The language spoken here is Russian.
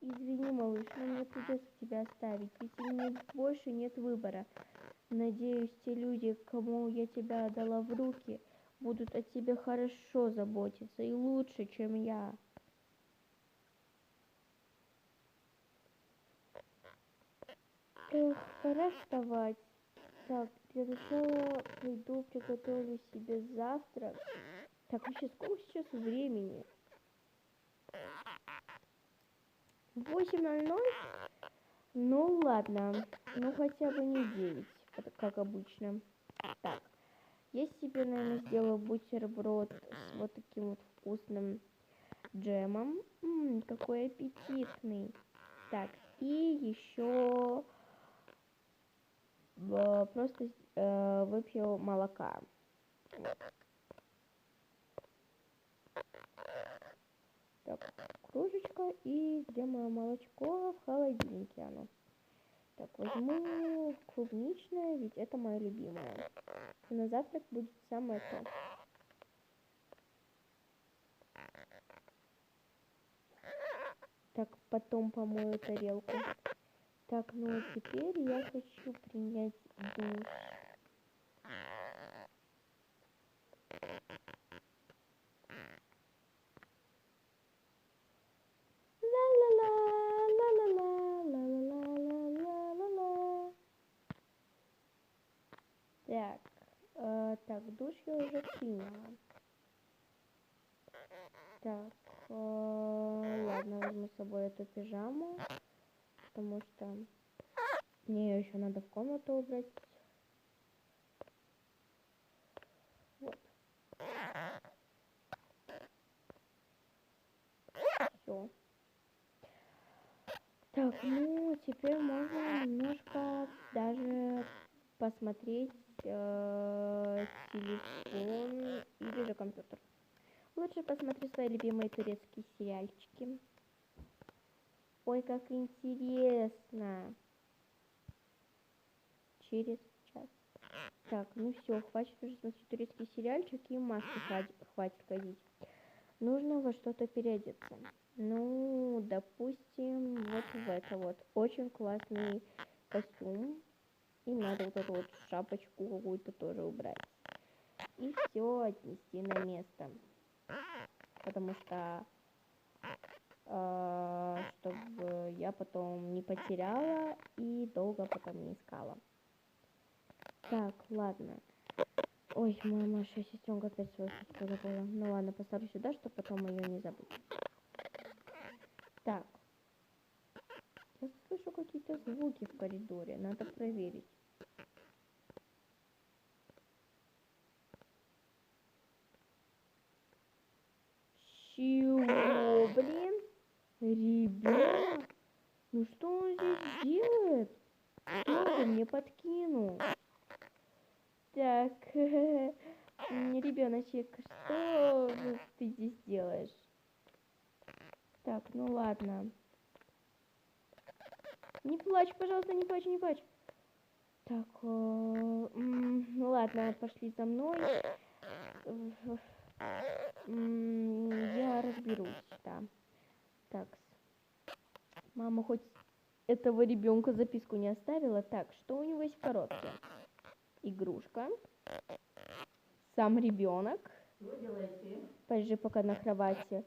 Извини, малыш, но мне придется тебя оставить, ведь у меня больше нет выбора. Надеюсь, те люди, кому я тебя отдала в руки, будут о тебе хорошо заботиться и лучше, чем я. Эх, пора вставать. Так, для начала пойду приготовлю себе завтрак. Так, вообще, сколько сейчас времени? 8:00? Ну ладно, ну хотя бы не 9, как обычно. Так, я себе, наверное, сделаю бутерброд с вот таким вот вкусным джемом. Какой аппетитный. Так, и еще просто выпью молока. Вот. Так, кружечка, и где мое молочко? В холодильнике оно. Так, возьму клубничное, ведь это мое любимое. И на завтрак будет самое то. Так, потом помою тарелку. Так, ну а теперь я хочу принять душ. Ла-ла-ла, ла-ла-ла, ла-ла-ла-ла-ла-ла-ла. Так, душ я уже приняла. Так, ладно, возьму с собой эту пижаму, потому что мне ее еще надо в комнату убрать. Вот. Все. Так, ну теперь можно немножко даже посмотреть телефон или же компьютер. Лучше посмотрю свои любимые турецкие сериальчики. Ой, как интересно. Через час. Так, ну все, хватит уже смотреть турецкий сериальчик, и маски хватит ходить. Нужно во что-то переодеться. Ну, допустим, вот в это вот. Очень классный костюм. И надо вот эту вот шапочку какую-то тоже убрать. И все отнести на место. Потому что чтобы я потом не потеряла и долго потом не искала. Так, ладно. Ой, моя Маша, сестренка опять свою сестру забыла. Ну ладно, поставлю сюда, чтобы потом ее не забыть. Так. Я слышу какие-то звуки в коридоре. Надо проверить. Чего, блин? Ребенок? Ну что он здесь делает? Кто это мне подкинул? Так, ребеночек, что ты здесь делаешь? Так, ну ладно. Не плачь, пожалуйста, не плачь, не плачь. Так, ну ладно, пошли за мной. Я разберусь, да. Так, мама хоть этого ребенка записку не оставила. Так, что у него есть в коробке? Игрушка. Сам ребенок. Полежи пока на кровати.